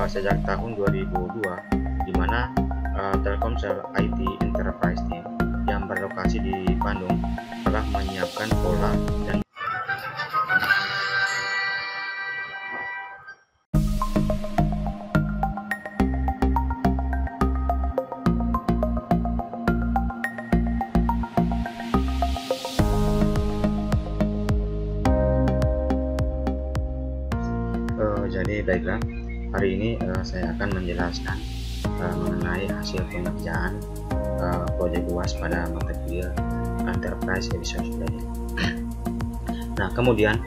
Sejak tahun 2002, di mana Telkomsel IT Enterprise Team yang berlokasi di Bandung telah menyiapkan pola dan jadi baiklah, hari ini saya akan menjelaskan mengenai hasil pengerjaan proyek UAS pada mata kuliah Enterprise Resource Planning. Nah, kemudian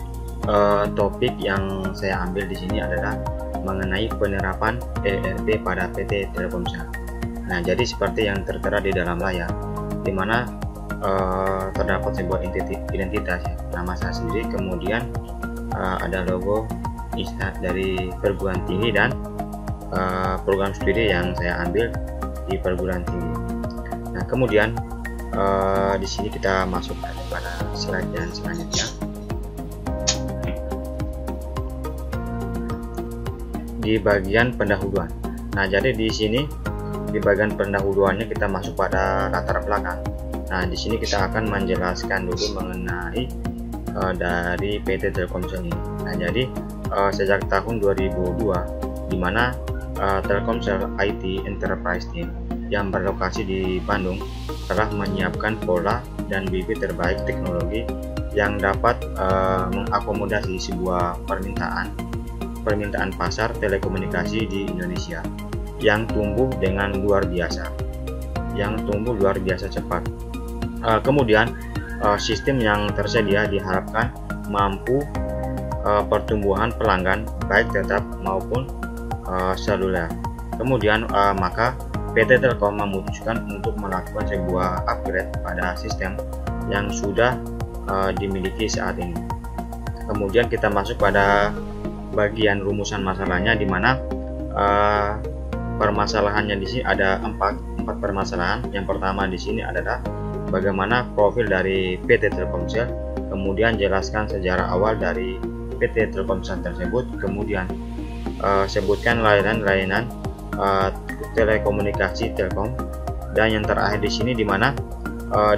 topik yang saya ambil di sini adalah mengenai penerapan ERP pada PT Telkomsel. Nah, jadi seperti yang tertera di dalam layar, di mana terdapat sebuah identitas, nama saya sendiri, kemudian ada logo dari perguruan tinggi dan program studi yang saya ambil di perguruan tinggi. Nah, kemudian di sini kita masuk pada slide yang selanjutnya. Di bagian pendahuluan. Nah, jadi di sini di bagian pendahuluannya kita masuk pada latar belakang. Nah, di sini kita akan menjelaskan dulu mengenai dari PT Telkomsel ini. Nah, jadi sejak tahun 2002, di mana Telkomsel IT Enterprise Team yang berlokasi di Bandung telah menyiapkan pola dan bibit terbaik teknologi yang dapat mengakomodasi sebuah permintaan pasar telekomunikasi di Indonesia yang tumbuh luar biasa cepat. Kemudian sistem yang tersedia diharapkan mampu pertumbuhan pelanggan baik tetap maupun seluler. Kemudian maka PT Telkom memutuskan untuk melakukan sebuah upgrade pada sistem yang sudah dimiliki saat ini. Kemudian kita masuk pada bagian rumusan masalahnya, di mana permasalahannya di sini ada empat permasalahan. Yang pertama di sini adalah bagaimana profil dari PT Telkomsel, kemudian jelaskan sejarah awal dari PT Telkomsel tersebut, kemudian sebutkan layanan-layanan telekomunikasi Telkom, dan yang terakhir di sini di mana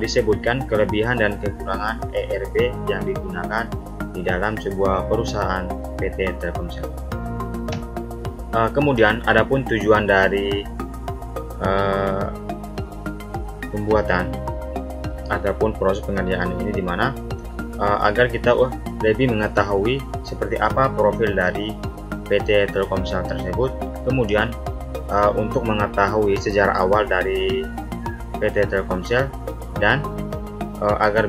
disebutkan kelebihan dan kekurangan ERP yang digunakan di dalam sebuah perusahaan PT Telkomsel. Kemudian adapun tujuan dari pembuatan ataupun proses pengerjaan ini, di mana agar kita lebih mengetahui seperti apa profil dari PT Telkomsel tersebut, kemudian untuk mengetahui sejarah awal dari PT Telkomsel, dan agar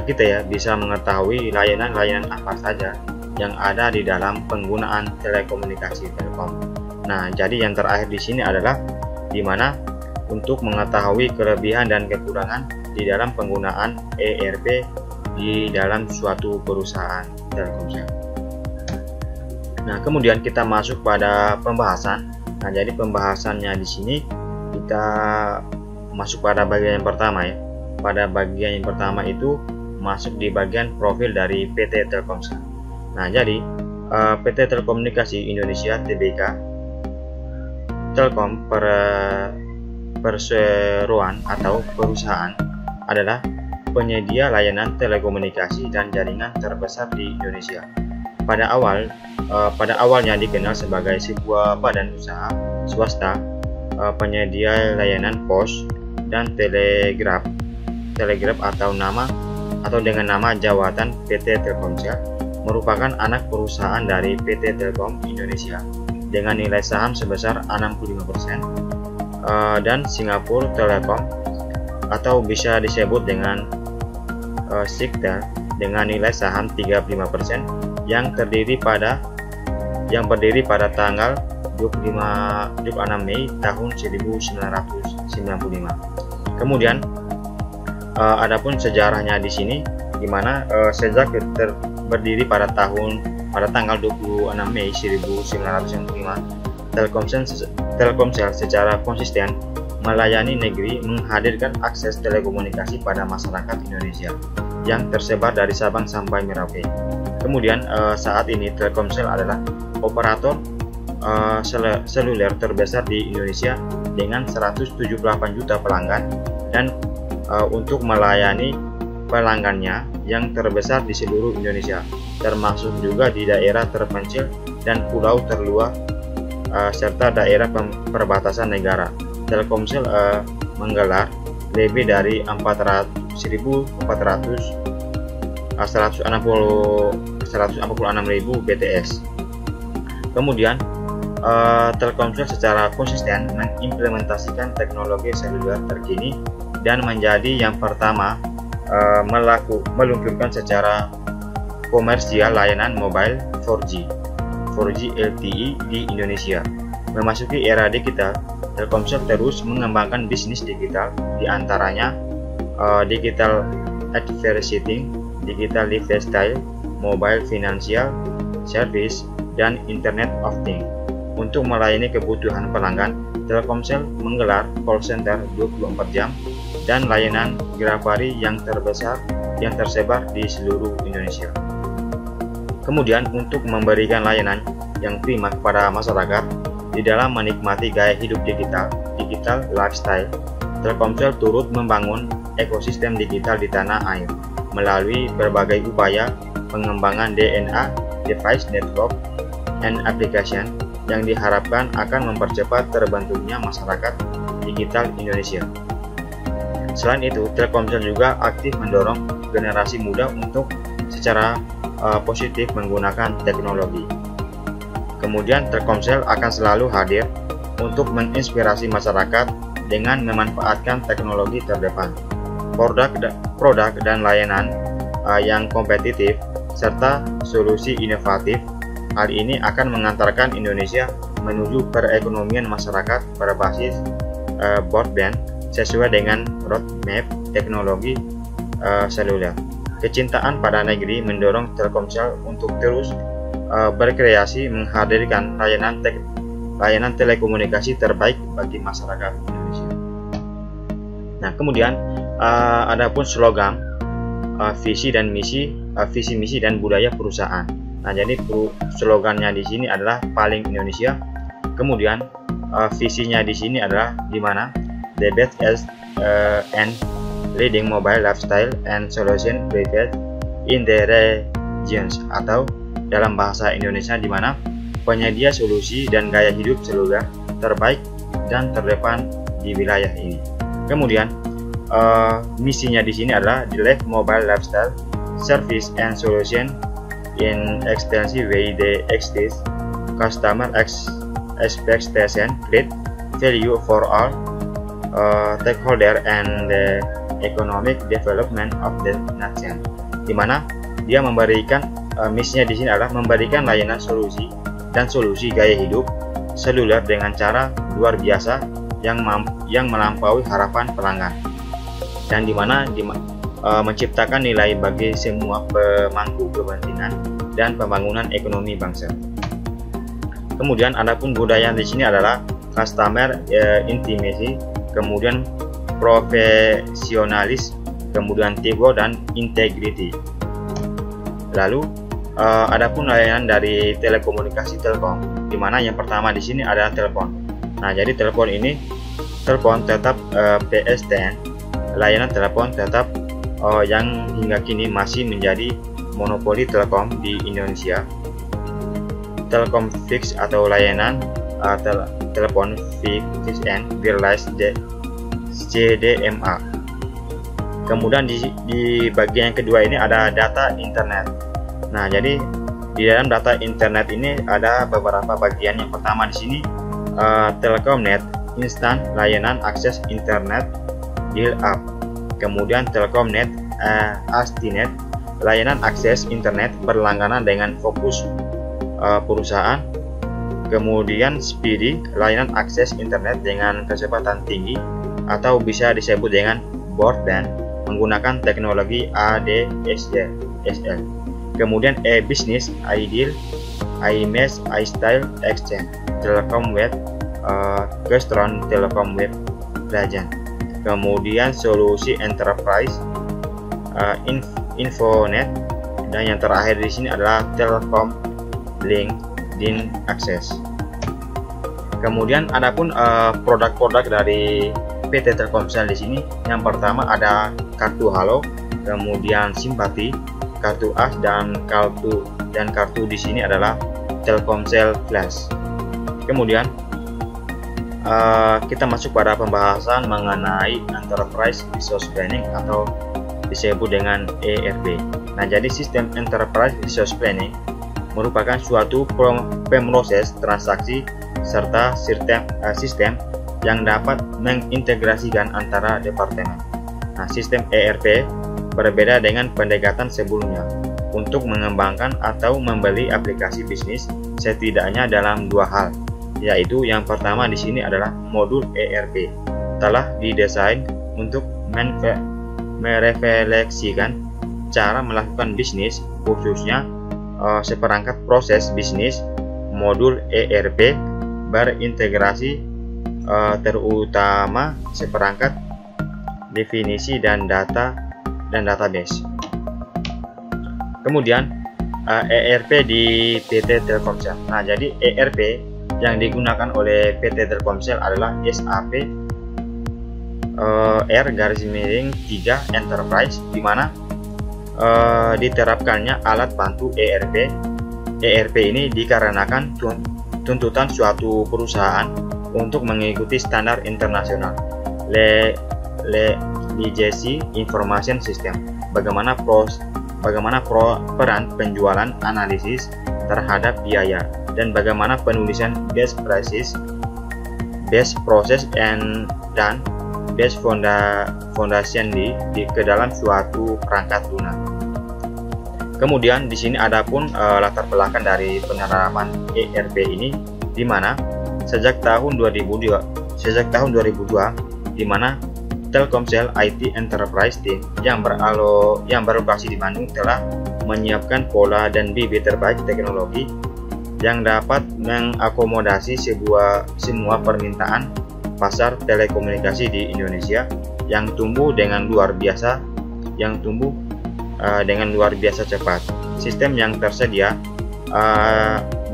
kita bisa mengetahui layanan-layanan apa saja yang ada di dalam penggunaan telekomunikasi Telkom. Nah, jadi yang terakhir di sini adalah di mana untuk mengetahui kelebihan dan kekurangan di dalam penggunaan ERP di dalam suatu perusahaan Telkomsel. Nah, kemudian kita masuk pada pembahasan. Nah, jadi pembahasannya di sini kita masuk pada bagian yang pertama ya. Pada bagian yang pertama itu masuk di bagian profil dari PT Telkomsel. Nah, jadi PT Telekomunikasi Indonesia Tbk Telkom perseroan atau perusahaan adalah penyedia layanan telekomunikasi dan jaringan terbesar di Indonesia. Pada awalnya dikenal sebagai sebuah badan usaha swasta penyedia layanan pos dan telegraf atau dengan nama jawatan PT Telkomsel, merupakan anak perusahaan dari PT Telkom Indonesia dengan nilai saham sebesar 65%, dan Singapore Telecom atau bisa disebut dengan Sigtel dengan nilai saham 35% yang berdiri pada tanggal 26 Mei tahun 1995. Kemudian adapun sejarahnya di sini, di mana sejak berdiri pada tanggal 26 Mei 1995, Telkomsel secara konsisten melayani negeri, menghadirkan akses telekomunikasi pada masyarakat Indonesia yang tersebar dari Sabang sampai Merauke. Kemudian saat ini Telkomsel adalah operator seluler terbesar di Indonesia dengan 178 juta pelanggan dan untuk melayani pelanggannya yang terbesar di seluruh Indonesia, termasuk juga di daerah terpencil dan pulau terluar serta daerah perbatasan negara. Telkomsel menggelar lebih dari 146.000 BTS. Kemudian Telkomsel secara konsisten mengimplementasikan teknologi seluler terkini dan menjadi yang pertama meluncurkan secara komersial layanan mobile 4G LTE di Indonesia. Memasuki era digital, Telkomsel terus mengembangkan bisnis digital, diantaranya digital advertising, digital lifestyle, mobile financial service, dan Internet of Things. Untuk melayani kebutuhan pelanggan, Telkomsel menggelar call center 24 jam dan layanan Grafari yang tersebar di seluruh Indonesia. Kemudian untuk memberikan layanan yang prima kepada masyarakat di dalam menikmati gaya hidup digital lifestyle, Telkomsel turut membangun ekosistem digital di tanah air melalui berbagai upaya pengembangan DNA, device network, and application yang diharapkan akan mempercepat terbentuknya masyarakat digital Indonesia. Selain itu, Telkomsel juga aktif mendorong generasi muda untuk secara positif menggunakan teknologi. Kemudian Telkomsel akan selalu hadir untuk menginspirasi masyarakat dengan memanfaatkan teknologi terdepan, produk dan layanan yang kompetitif, serta solusi inovatif. Hal ini akan mengantarkan Indonesia menuju perekonomian masyarakat berbasis broadband sesuai dengan roadmap teknologi seluler. Kecintaan pada negeri mendorong Telkomsel untuk terus berkreasi menghadirkan layanan telekomunikasi terbaik bagi masyarakat Indonesia. Nah, kemudian adapun slogan, visi misi dan budaya perusahaan. Nah, jadi slogannya di sini adalah paling Indonesia. Kemudian visinya di sini adalah di mana the best and leading mobile lifestyle and solution provider in the regions, atau dalam bahasa Indonesia di mana penyedia solusi dan gaya hidup seluler terbaik dan terdepan di wilayah ini. Kemudian misinya di sini adalah the live mobile lifestyle service and solution in extensive way they exist customer expectation, create value for all stakeholder and the economic development of the nation. Dimana dia memberikan misinya di sini adalah memberikan layanan solusi gaya hidup seluler dengan cara luar biasa yang melampaui harapan pelanggan, dan dimana menciptakan nilai bagi semua pemangku kepentingan dan pembangunan ekonomi bangsa. Kemudian adapun budaya di sini adalah customer intimacy, kemudian profesionalis, kemudian teamwork dan integrity. Lalu adapun layanan dari telekomunikasi Telkom, di mana yang pertama di sini adalah telepon. Nah, jadi telepon tetap PSTN, layanan telepon tetap yang hingga kini masih menjadi monopoli Telkom di Indonesia. Telkom Fix atau layanan telepon fix and wireless CDMA. Kemudian di bagian yang kedua ini ada data internet. Nah, jadi di dalam data internet ini ada beberapa bagian. Yang pertama di sini Telkomnet Instant, layanan akses internet dial up. Kemudian Telkomnet Astinet, layanan akses internet berlangganan dengan fokus perusahaan. Kemudian Speedy, layanan akses internet dengan kecepatan tinggi atau bisa disebut dengan broadband menggunakan teknologi ADSL. Kemudian e-business, iDeal, iMess, iStyle, Exchange, Telkom Web, Gestron, Telkom Web Legend. Kemudian solusi enterprise, Infonet, dan yang terakhir di sini adalah Telkom Link DIN akses. Kemudian adapun produk-produk dari PT Telkomsel di sini, yang pertama ada kartu Halo, kemudian Simpati, kartu AS, dan kartu di sini adalah Telkomsel Flash. Kemudian kita masuk pada pembahasan mengenai Enterprise Resource Planning atau disebut dengan ERP. Nah, jadi sistem Enterprise Resource Planning merupakan suatu pemroses transaksi serta sistem yang dapat mengintegrasikan antara departemen. Nah, sistem ERP berbeda dengan pendekatan sebelumnya untuk mengembangkan atau membeli aplikasi bisnis setidaknya dalam dua hal, yaitu yang pertama di sini adalah modul ERP telah didesain untuk merefleksikan cara melakukan bisnis, khususnya seperangkat proses bisnis. Modul ERP berintegrasi terutama seperangkat definisi dan database. Kemudian ERP di PT Telkomsel. Nah, jadi ERP yang digunakan oleh PT Telkomsel adalah SAP R-3 Enterprise, di mana diterapkannya alat bantu ERP. ERP ini dikarenakan tuntutan suatu perusahaan untuk mengikuti standar internasional Legacy Information System. Bagaimana peran penjualan, analisis terhadap biaya, dan bagaimana penulisan best practice, best process, dan best foundation ke dalam suatu perangkat lunak. Kemudian di sini ada pun latar belakang dari penerapan ERP ini, di mana sejak tahun 2002 di mana Telkomsel IT Enterprise Team yang berlokasi di Bandung telah menyiapkan pola dan bibit terbaik teknologi yang dapat mengakomodasi semua permintaan pasar telekomunikasi di Indonesia yang tumbuh dengan luar biasa cepat. Sistem yang tersedia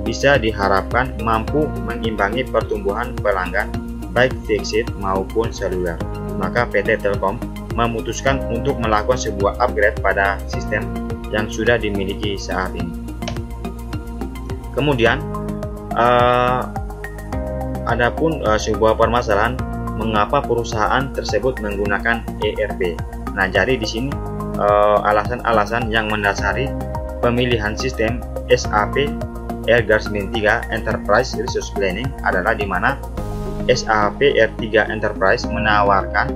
bisa diharapkan mampu mengimbangi pertumbuhan pelanggan baik fixed maupun seluler. Maka PT Telkom memutuskan untuk melakukan sebuah upgrade pada sistem yang sudah dimiliki saat ini. Kemudian adapun sebuah permasalahan mengapa perusahaan tersebut menggunakan ERP. Nah, jadi di sini alasan-alasan yang mendasari pemilihan sistem SAP R-3 Enterprise Resource Planning adalah di mana SAP R3 Enterprise menawarkan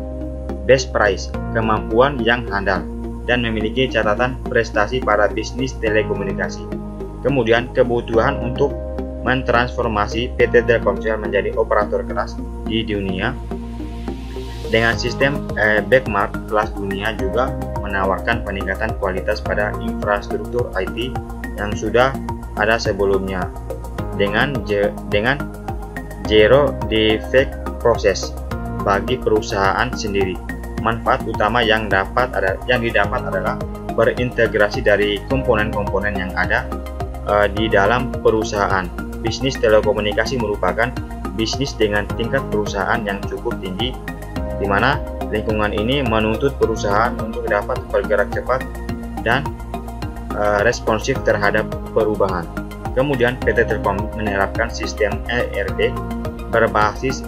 best price, kemampuan yang handal, dan memiliki catatan prestasi pada bisnis telekomunikasi. Kemudian kebutuhan untuk mentransformasi PT Telkomsel menjadi operator kelas di dunia dengan sistem benchmark kelas dunia juga menawarkan peningkatan kualitas pada infrastruktur IT yang sudah ada sebelumnya dengan zero defect proses bagi perusahaan sendiri. Manfaat utama yang didapat adalah berintegrasi dari komponen-komponen yang ada di dalam perusahaan. Bisnis telekomunikasi merupakan bisnis dengan tingkat perusahaan yang cukup tinggi, di mana lingkungan ini menuntut perusahaan untuk dapat bergerak cepat dan responsif terhadap perubahan. Kemudian PT Telkom menerapkan sistem ERP berbasis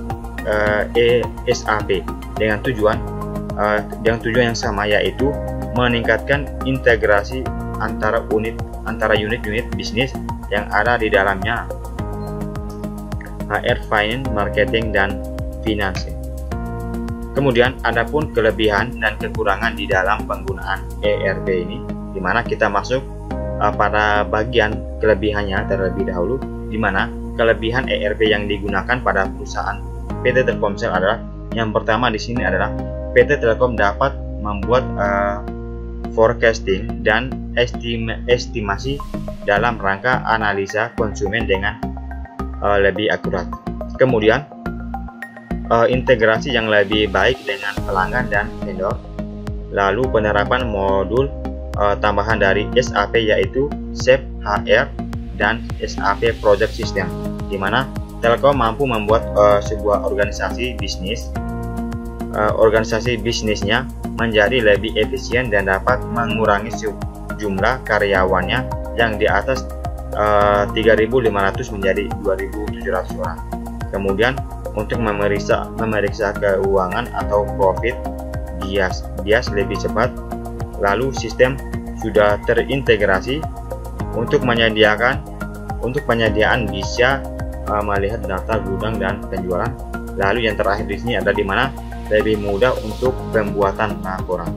SAP dengan tujuan yang sama, yaitu meningkatkan integrasi antara unit-unit bisnis yang ada di dalamnya, HR, finance, marketing, dan finance. Kemudian adapun kelebihan dan kekurangan di dalam penggunaan ERP ini, di mana kita masuk pada bagian kelebihannya terlebih dahulu, di mana kelebihan ERP yang digunakan pada perusahaan PT Telkomsel adalah yang pertama di sini adalah PT Telkom dapat membuat forecasting dan estimasi dalam rangka analisa konsumen dengan lebih akurat. Kemudian integrasi yang lebih baik dengan pelanggan dan vendor. Lalu penerapan modul tambahan dari SAP yaitu SAP HR dan SAP Project System, di mana Telkom mampu membuat sebuah organisasi bisnisnya menjadi lebih efisien dan dapat mengurangi jumlah karyawannya yang di atas 3.500 menjadi 2.700 orang. Kemudian untuk memeriksa keuangan atau profit bias lebih cepat. Lalu sistem sudah terintegrasi untuk penyediaan bisa melihat data gudang dan penjualan. Lalu yang terakhir di sini ada di mana lebih mudah untuk pembuatan laporan.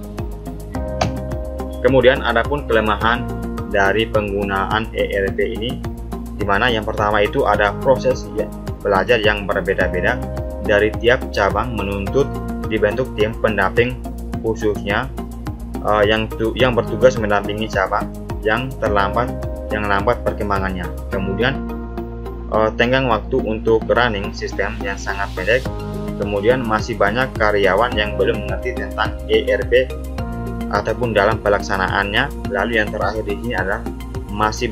Kemudian adapun kelemahan dari penggunaan ERP ini, di mana yang pertama itu ada proses belajar yang berbeda-beda dari tiap cabang, menuntut dibentuk tim pendamping khususnya yang bertugas mendampingi cabang yang lambat perkembangannya. Kemudian tenggang waktu untuk running sistem yang sangat pendek. Kemudian masih banyak karyawan yang belum mengerti tentang ERP ataupun dalam pelaksanaannya. Lalu yang terakhir di sini adalah masih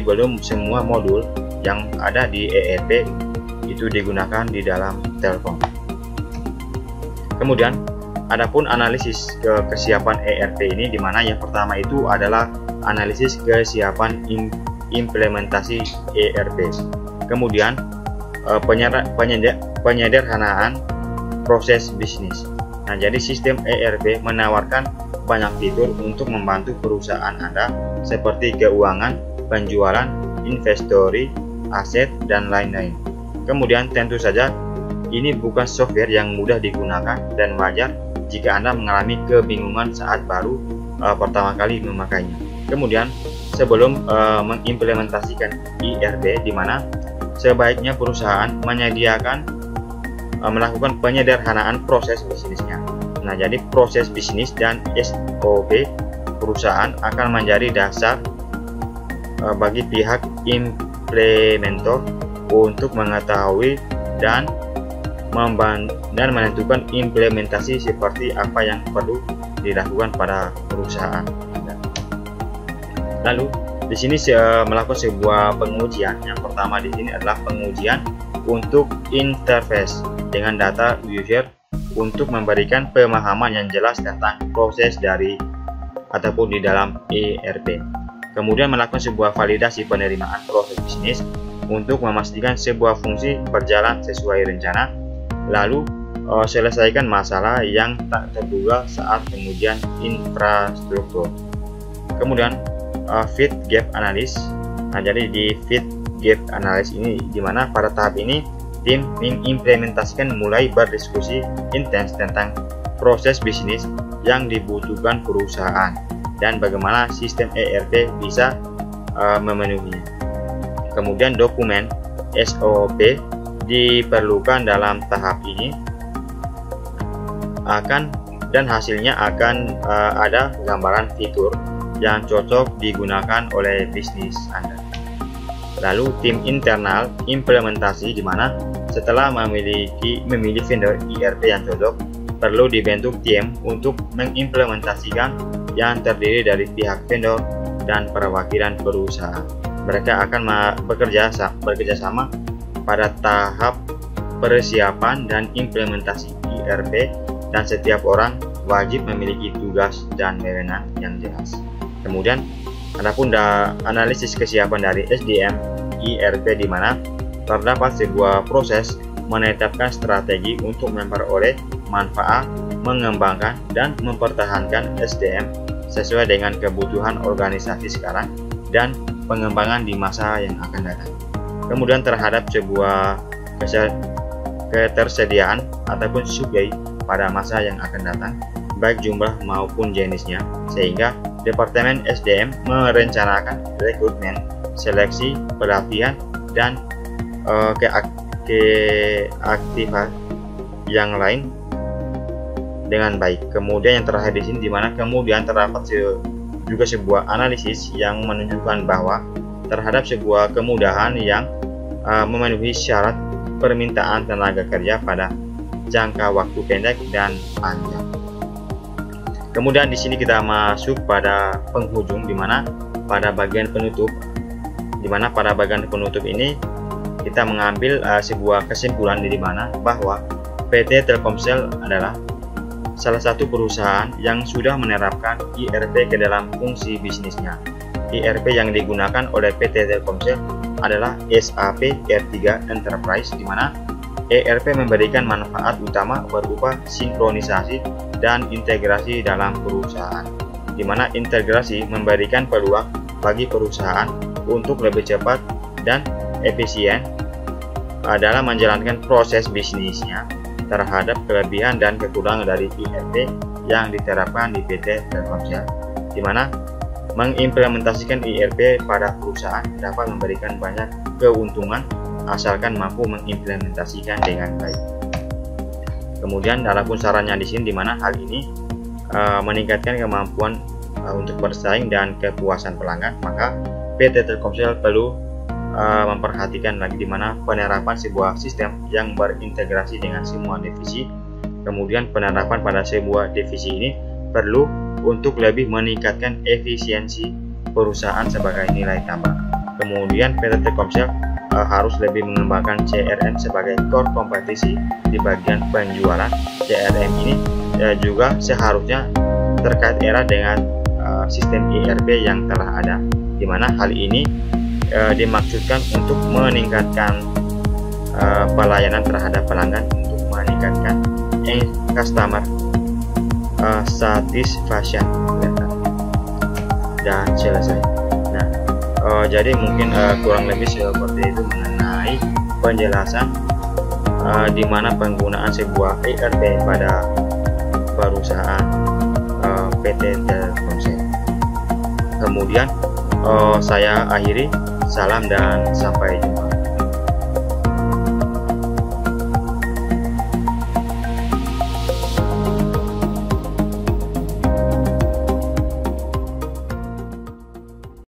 belum semua modul yang ada di ERP itu digunakan di dalam Telkom. Kemudian adapun analisis kesiapan ERP ini, di mana yang pertama itu adalah analisis kesiapan implementasi ERP. Kemudian penyederhanaan proses bisnis. Nah, jadi sistem ERP menawarkan banyak fitur untuk membantu perusahaan Anda seperti keuangan, penjualan, inventory, aset, dan lain-lain. Kemudian tentu saja ini bukan software yang mudah digunakan dan wajar jika Anda mengalami kebingungan saat baru pertama kali memakainya. Kemudian sebelum mengimplementasikan ERP, di mana sebaiknya perusahaan melakukan penyederhanaan proses bisnisnya. Nah, jadi proses bisnis dan SOP perusahaan akan menjadi dasar bagi pihak implementer untuk mengetahui dan menentukan implementasi seperti apa yang perlu dilakukan pada perusahaan. Lalu di sini melakukan sebuah pengujian. Yang pertama di sini adalah pengujian untuk interface dengan data user untuk memberikan pemahaman yang jelas tentang proses dari ataupun di dalam ERP. Kemudian melakukan sebuah validasi penerimaan proses bisnis untuk memastikan sebuah fungsi berjalan sesuai rencana. Lalu selesaikan masalah yang tak terduga saat pengujian infrastruktur. Kemudian fit gap analysis. Nah, jadi di fit gap analysis ini, di mana pada tahap ini tim mengimplementasikan mulai berdiskusi intens tentang proses bisnis yang dibutuhkan perusahaan dan bagaimana sistem ERP bisa memenuhinya. Kemudian dokumen SOP diperlukan dalam tahap ini dan hasilnya akan ada gambaran fitur yang cocok digunakan oleh bisnis Anda. Lalu tim internal implementasi, di mana setelah memilih vendor ERP yang cocok, perlu dibentuk tim untuk mengimplementasikan yang terdiri dari pihak vendor dan perwakilan perusahaan. Mereka akan bekerja sama pada tahap persiapan dan implementasi ERP, dan setiap orang wajib memiliki tugas dan wewenang yang jelas. Kemudian adapun analisis kesiapan dari SDM ERP, di mana terdapat sebuah proses menetapkan strategi untuk memperoleh manfaat, mengembangkan dan mempertahankan SDM sesuai dengan kebutuhan organisasi sekarang dan pengembangan di masa yang akan datang. Kemudian terhadap sebuah ketersediaan ataupun supply pada masa yang akan datang, baik jumlah maupun jenisnya, sehingga Departemen SDM merencanakan rekrutmen, seleksi, pelatihan, dan keaktifan yang lain dengan baik. Kemudian yang terakhir di sini, di mana kemudian terdapat juga sebuah analisis yang menunjukkan bahwa terhadap sebuah kemudahan yang memenuhi syarat permintaan tenaga kerja pada jangka waktu pendek dan panjang. Kemudian di sini kita masuk pada penghujung, di mana pada bagian penutup, di mana pada bagian penutup ini kita mengambil sebuah kesimpulan di mana bahwa PT Telkomsel adalah salah satu perusahaan yang sudah menerapkan ERP ke dalam fungsi bisnisnya. ERP yang digunakan oleh PT Telkomsel adalah SAP R3 Enterprise, di mana ERP memberikan manfaat utama berupa sinkronisasi dan integrasi dalam perusahaan, di mana integrasi memberikan peluang bagi perusahaan untuk lebih cepat dan efisien dalam menjalankan proses bisnisnya terhadap kelebihan dan kekurangan dari ERP yang diterapkan di PT Telkomsel, di mana mengimplementasikan ERP pada perusahaan dapat memberikan banyak keuntungan asalkan mampu mengimplementasikan dengan baik. Kemudian dalam sarannya di sini, di mana hal ini meningkatkan kemampuan untuk bersaing dan kepuasan pelanggan, maka PT Telkomsel perlu memperhatikan lagi di mana penerapan sebuah sistem yang berintegrasi dengan semua divisi. Kemudian penerapan pada sebuah divisi ini perlu untuk lebih meningkatkan efisiensi perusahaan sebagai nilai tambah. Kemudian PT Telkomsel harus lebih mengembangkan CRM sebagai core kompetisi di bagian penjualan. CRM ini juga seharusnya terkait era dengan sistem ERP yang telah ada, di mana hal ini dimaksudkan untuk meningkatkan pelayanan terhadap pelanggan, untuk meningkatkan customer satisfaction, dan selesai. Nah, jadi mungkin kurang lebih seperti itu mengenai penjelasan di mana penggunaan sebuah ERP pada perusahaan PT Telkomsel. Kemudian saya akhiri, salam dan sampai jumpa.